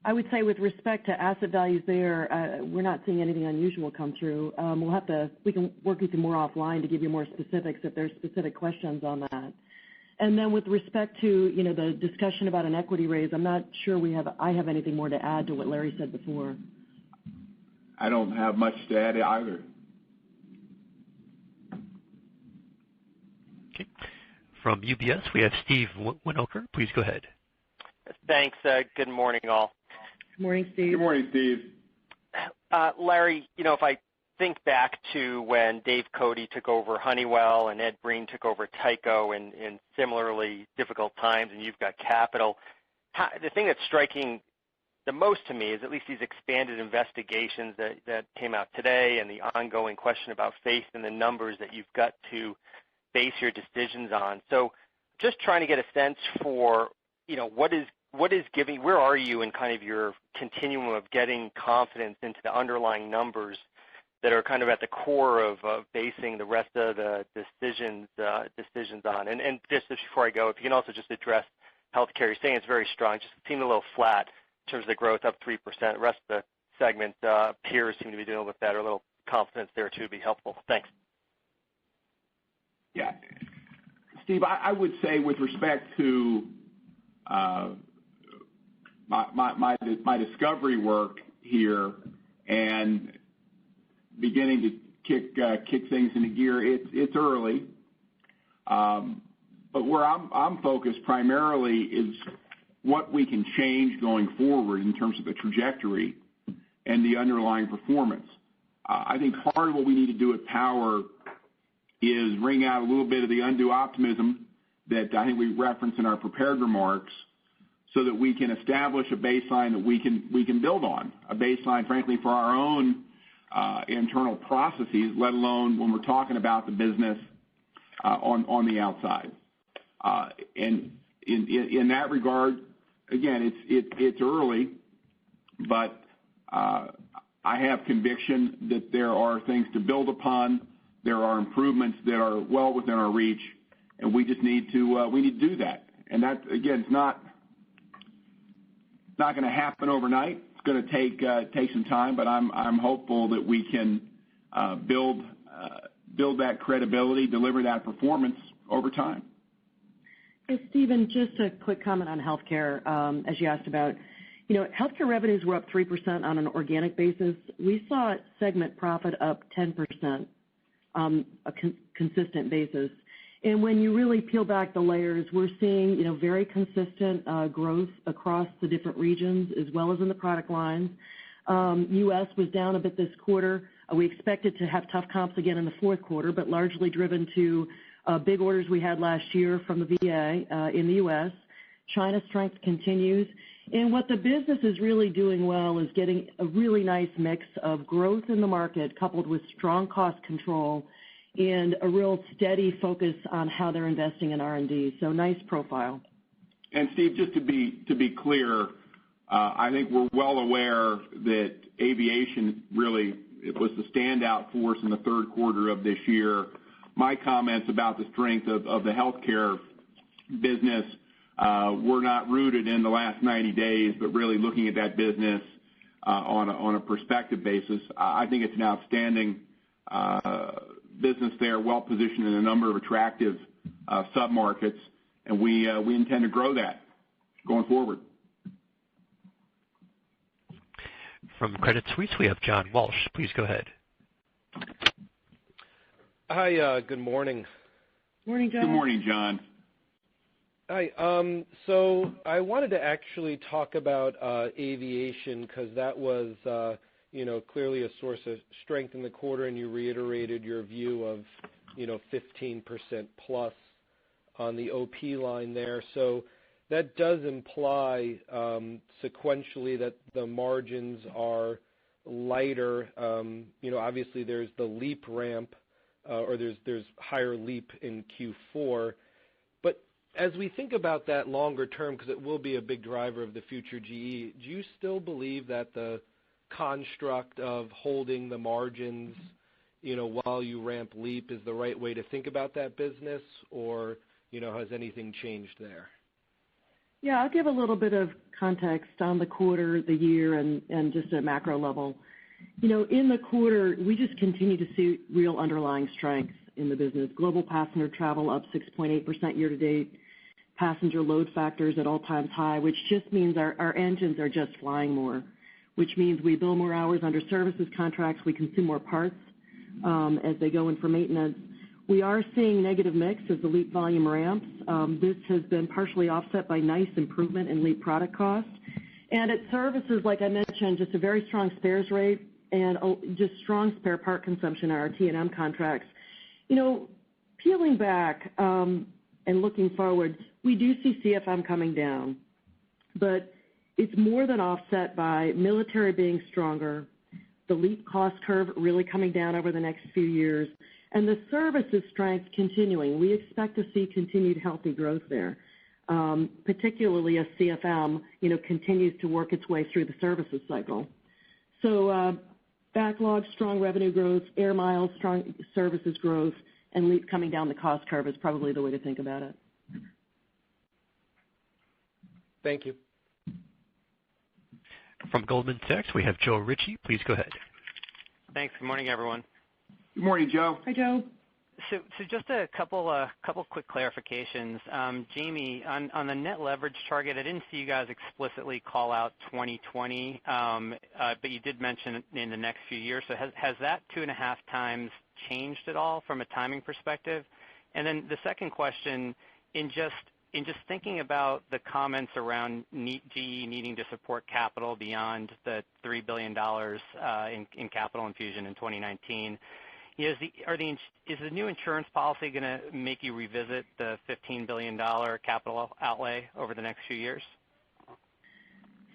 I would say with respect to asset values there, we're not seeing anything unusual come through. We can work with you more offline to give you more specifics if there's specific questions on that. And then with respect to, the discussion about an equity raise, I'm not sure I have anything more to add to what Larry said before. I don't have much to add either. Okay. From UBS, we have Steve Winoker. Please go ahead. Thanks. Good morning, all. Good morning, Steve. Good morning, Steve. Larry, if I think back to when Dave Cote took over Honeywell and Ed Breen took over Tyco in similarly difficult times, and you've got capital, the thing that's striking the most to me is at least these expanded investigations that came out today and the ongoing question about faith in the numbers that you've got to base your decisions on. So just trying to get a sense for, where are you in kind of your continuum of getting confidence into the underlying numbers that are kind of at the core of basing the rest of the decisions on. And just before I go, if you can also just address healthcare. You're saying it's very strong. Just seemed a little flat in terms of the growth, up 3%. The rest of the segment peers seem to be doing a little bit better. A little confidence there, too, would be helpful. Thanks. Yeah. Steve, I would say with respect to my discovery work here and beginning to kick things into gear, it's early. But where I'm focused primarily is what we can change going forward in terms of the trajectory and the underlying performance. I think part of what we need to do at Power is wring out a little bit of the undue optimism that I think we referenced in our prepared remarks, so that we can establish a baseline that we can build on, a baseline, frankly, for our own internal processes, let alone when we're talking about the business on the outside. And in that regard, again, it's early, but I have conviction that there are things to build upon. There are improvements that are well within our reach, and we just need to do that. And that, again, it's not going to happen overnight. It's going to take some time, but I'm hopeful that we can build that credibility, deliver that performance over time. Hey, Stephen, just a quick comment on healthcare, as you asked about. Healthcare revenues were up 3% on an organic basis. We saw segment profit up 10%, a consistent basis. And when you really peel back the layers, we're seeing, very consistent growth across the different regions as well as in the product lines. U.S. was down a bit this quarter. We expected to have tough comps again in the fourth quarter, but largely driven to big orders we had last year from the VA in the U.S. China strength continues. And what the business is really doing well is getting a really nice mix of growth in the market coupled with strong cost control and a real steady focus on how they're investing in R&D. So nice profile. And Steve, just to be clear, I think we're well aware that aviation really was the standout force in the third quarter of this year. My comments about the strength of the healthcare business were not rooted in the last 90 days, but really looking at that business on a perspective basis. I think it's an outstanding business there, well positioned in a number of attractive sub-markets, and we intend to grow that going forward. From Credit Suisse, we have John Walsh. Please go ahead. Hi, good morning. Morning, John. Good morning, John. Hi. So I wanted to actually talk about aviation because that was, clearly a source of strength in the quarter, and you reiterated your view of, 15% plus on the OP line there. So that does imply sequentially that the margins are lighter. Obviously there's the LEAP ramp, or there's higher LEAP in Q4. But as we think about that longer term, because it will be a big driver of the future GE, do you still believe that the construct of holding the margins, while you ramp LEAP is the right way to think about that business, or, has anything changed there? Yeah, I'll give a little bit of context on the quarter, the year, and just at a macro level. In the quarter, we just continue to see real underlying strength in the business. Global passenger travel up 6.8% year to date. Passenger load factors at all-time high, which just means our engines are just flying more, which means we bill more hours under services contracts, we consume more parts as they go in for maintenance. We are seeing negative mix as the LEAP volume ramps. This has been partially offset by nice improvement in LEAP product cost. And at services, like I mentioned, just a very strong spares rate and just strong spare part consumption on our T&M contracts. Peeling back and looking forward, we do see CFM coming down, but it's more than offset by military being stronger, the LEAP cost curve really coming down over the next few years, and the services strength continuing. We expect to see continued healthy growth there, particularly as CFM, continues to work its way through the services cycle. So backlog, strong revenue growth, air miles, strong services growth, and LEAP coming down the cost curve is probably the way to think about it. Thank you. From Goldman Sachs, we have Joe Ritchie. Please go ahead. Thanks. Good morning, everyone. Good morning, Joe. Hi, Joe. So just a couple quick clarifications. Jamie, on the net leverage target, I didn't see you guys explicitly call out 2020, but you did mention it in the next few years. So has that 2.5 times changed at all from a timing perspective? And then the second question, in just thinking about the comments around GE needing to support capital beyond the $3 billion in capital infusion in 2019, is the new insurance policy going to make you revisit the $15 billion capital outlay over the next few years?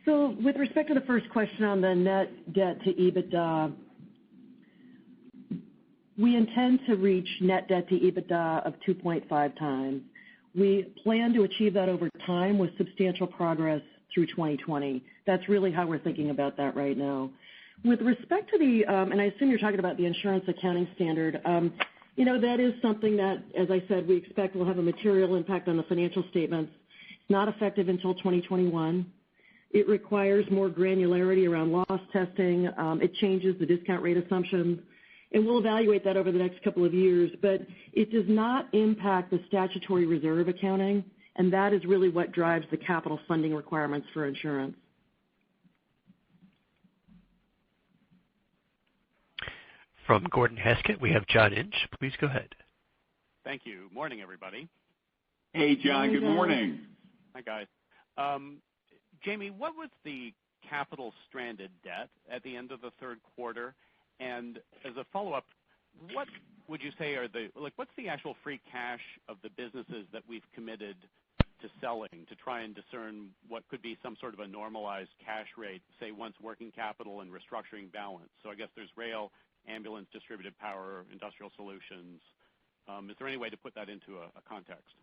So with respect to the first question on the net debt to EBITDA, we intend to reach net debt to EBITDA of 2.5 times. We plan to achieve that over time with substantial progress through 2020. That's really how we're thinking about that right now. With respect to the, and I assume you're talking about the insurance accounting standard, that is something that, as I said, we expect will have a material impact on the financial statements. It's not effective until 2021. It requires more granularity around loss testing. It changes the discount rate assumptions. And we'll evaluate that over the next couple of years, but it does not impact the statutory reserve accounting, and that is really what drives the capital funding requirements for insurance. From Gordon Haskett, we have John Inch. Please go ahead. Thank you. Morning, everybody. Hey, John. Good morning. Hi, guys. Jamie, what was the capital stranded debt at the end of the third quarter? And as a follow-up, what would you say are what's the actual free cash of the businesses that we've committed to selling to try and discern what could be some sort of a normalized cash rate, say once working capital and restructuring balance? So I guess there's rail, ambulance, distributed power, industrial solutions. Is there any way to put that into a context?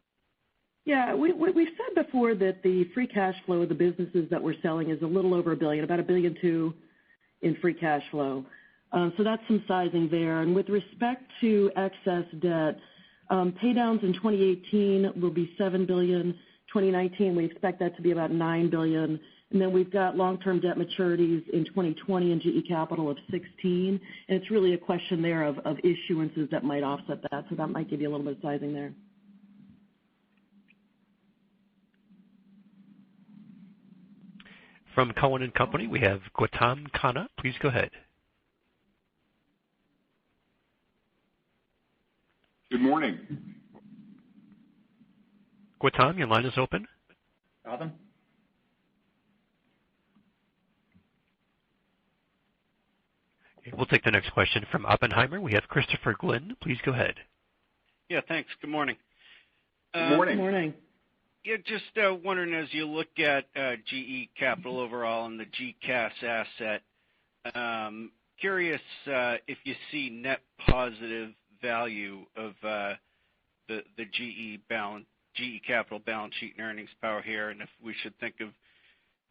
Yeah, we've said before that the free cash flow of the businesses that we're selling is a little over $1 billion, about $1.2 billion in free cash flow. So that's some sizing there. And with respect to excess debt, paydowns in 2018 will be $7 billion. 2019, we expect that to be about $9 billion. And then we've got long-term debt maturities in 2020 in GE Capital of 16. And it's really a question there of issuances that might offset that. So that might give you a little bit of sizing there. From Cohen and Company, we have Gautam Khanna. Please go ahead. Good morning. Gautam, your line is open. Gautam? We'll take the next question from Oppenheimer. We have Christopher Glynn. Please go ahead. Yeah, thanks. Good morning. Good morning. Good morning. Yeah, just wondering, as you look at GE Capital overall and the GCAS asset, curious if you see net positive value of the GE Capital balance sheet and earnings power here, and if we should think of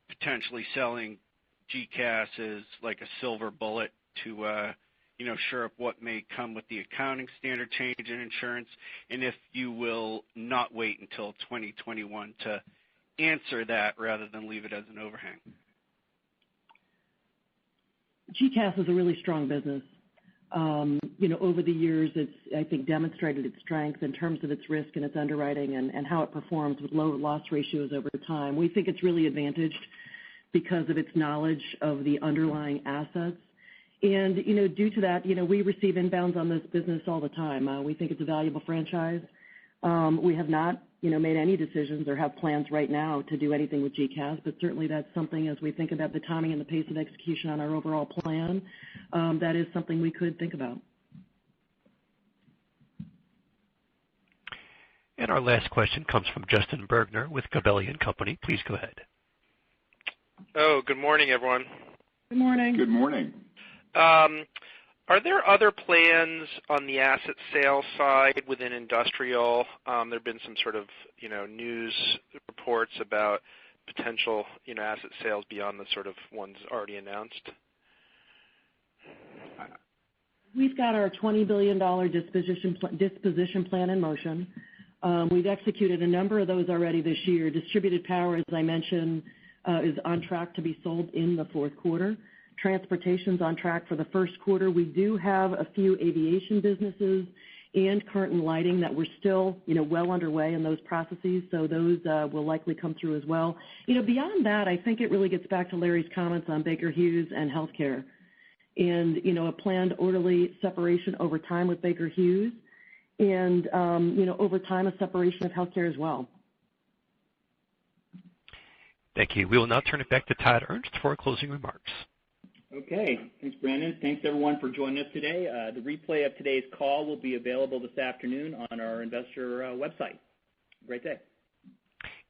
potentially selling GCAS as like a silver bullet to shore up what may come with the accounting standard change in insurance, and if you will not wait until 2021 to answer that rather than leave it as an overhang. GCAS is a really strong business. Over the years, it's, I think, demonstrated its strength in terms of its risk and its underwriting and how it performs with low loss ratios over time. We think it's really advantaged because of its knowledge of the underlying assets. And, due to that, we receive inbounds on this business all the time. We think it's a valuable franchise. We have not, made any decisions or have plans right now to do anything with GCAS, but certainly that's something as we think about the timing and the pace of execution on our overall plan, that is something we could think about. And our last question comes from Justin Bergner with Gabelli & Company. Please go ahead. Oh, good morning, everyone. Good morning. Good morning. Are there other plans on the asset sales side within industrial? There have been some sort of, news reports about potential, asset sales beyond the sort of ones already announced. We've got our $20 billion disposition plan in motion. We've executed a number of those already this year. Distributed power, as I mentioned, is on track to be sold in the fourth quarter. Transportation's on track for the first quarter. We do have a few aviation businesses and curtain lighting that we're still, well underway in those processes, so those will likely come through as well. Beyond that, I think it really gets back to Larry's comments on Baker Hughes and healthcare. And, a planned orderly separation over time with Baker Hughes and, over time a separation of healthcare as well. Thank you. We will now turn it back to Todd Ernst for closing remarks. Okay. Thanks, Brandon. Thanks, everyone, for joining us today. The replay of today's call will be available this afternoon on our investor website. Great day.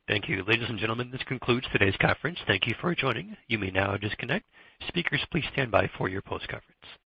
Thank you. Ladies and gentlemen, this concludes today's conference. Thank you for joining. You may now disconnect. Speakers, please stand by for your post-conference.